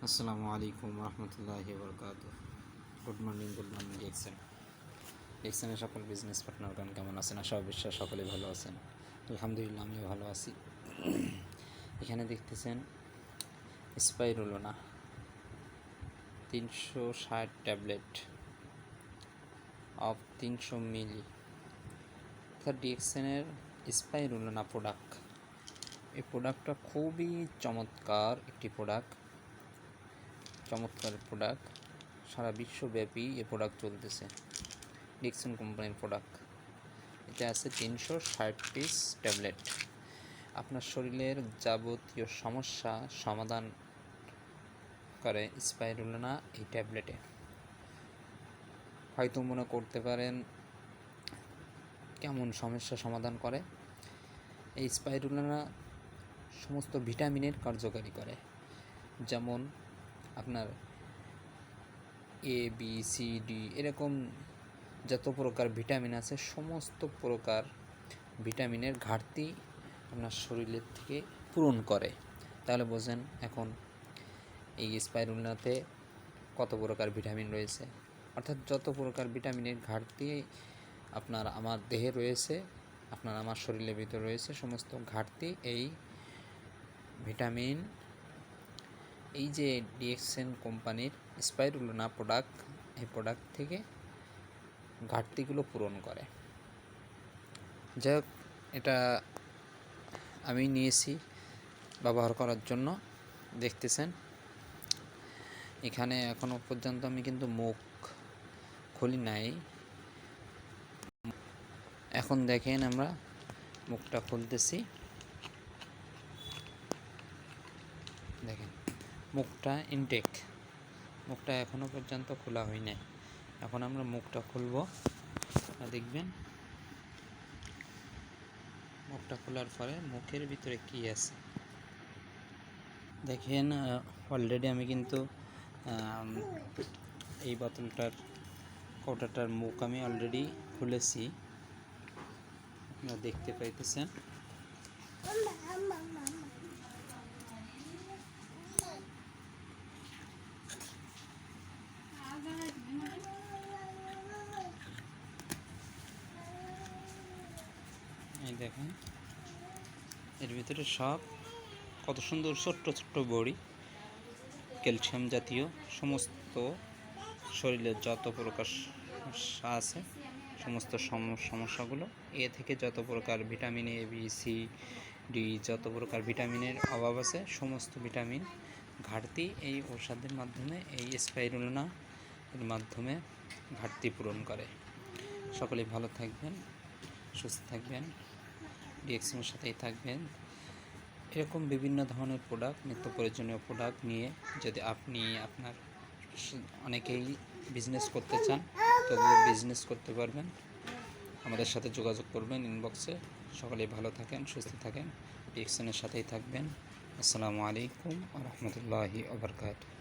আসসালামু আলাইকুম রহমতুল্লাহি বরকাত। গুড মর্নিং ডিএক্সএনের সকল বিজনেস পার্টনারগণ কেমন আছেন? আশা বিশ্বাস সকলে ভালো আছেন। আলহামদুলিল্লাহ আমিও ভালো আছি। এখানে দেখতেছেন স্পাইরুলোনা 360 ট্যাবলেট অফ 300 মিলি, অর্থাৎ ডিএক্সএনের স্পাইরুলোনা প্রোডাক্ট। এই প্রোডাক্টটা খুবই চমৎকার একটি প্রোডাক্ট, সারা বিশ্বব্যাপী এই প্রোডাক্ট চলতেছে। ডিএক্সএন কোম্পানির প্রোডাক্ট। এতে আছে 360 পিস ট্যাবলেট। আপনার শরীরের যাবতীয় সমস্যা সমাধান করে স্পাইরুলোনা এই ট্যাবলেটে। হয়তো মনে করতে পারেন কেমন সমস্যা সমাধান করে। এই স্পাইরুলোনা সমস্ত ভিটামিনের কার্যকারী করে, যেমন আপনার এ বি সি ডি এরকম যত প্রকার ভিটামিন আছে সমস্ত প্রকার ভিটামিনের ঘাটতি আপনার শরীরের থেকে পূরণ করে। তাহলে বোঝেন এখন এই স্পাইরুলোনাতে কত প্রকার ভিটামিন রয়েছে। অর্থাৎ যত প্রকার ভিটামিনের ঘাটতি আপনার আমার দেহে রয়েছে, আপনার আমার শরীরের ভিতরে রয়েছে, সমস্ত ঘাটতি এই ভিটামিন এই যে ডিএক্সএন কোম্পানির স্পাইরুলোনা প্রোডাক্ট, এই প্রোডাক্ট থেকে ঘাটতিগুলো পূরণ করে। যাই হোক, এটা আমি নিয়েছি ব্যবহার করার জন্য। দেখতেছেন এখানে এখনও পর্যন্ত আমি কিন্তু মুখ খুলি নাই। এখন দেখেন আমরা মুখটা খুলতেছি। দেখেন মুখটা ইনটেক, মুখটা এখনও পর্যন্ত খোলা হয় নাই। এখন আমরা মুখটা খুলব, দেখবেন মুখটা খোলার পরে মুখের ভিতরে কি আছে। দেখেন অলরেডি আমি কিন্তু এই বোতলটার কৌটাটার মুখ আমি অলরেডি খুলেছি, আপনারা দেখতে পাইতেছেন। এই দেখেন এর ভিতরে সব কত সুন্দর ছোট্ট ছোট্ট বড়ি, ক্যালসিয়াম জাতীয় সমস্ত শরীরের যত প্রকার সমস্যা আছে সমস্ত সমস্যাগুলো এ থেকে যত প্রকার vitamin A B C D যত প্রকার ভিটামিনের অভাব আছে সমস্ত ভিটামিন ঘাটতি এই ঔষধের মাধ্যমে, এই স্পাইরুলোনা এর মাধ্যমে ঘাটতি পূরণ করে। সকলেই ভালো থাকবেন, সুস্থ থাকবেন, ডিএক্সএনের সাথেই থাকবেন। এরকম বিভিন্ন ধরনের প্রোডাক্ট, নিত্য প্রয়োজনীয় প্রোডাক্ট নিয়ে যদি আপনি আপনার অনেকেই বিজনেস করতে চান তবুও বিজনেস করতে পারবেন। আমাদের সাথে যোগাযোগ করবেন ইনবক্সে। সকলেই ভালো থাকেন, সুস্থ থাকেন, ডিএক্সএনের সাথেই থাকবেন। আসসালামু আলাইকুম ওয়া রাহমাতুল্লাহি ওয়া বারাকাতুহু।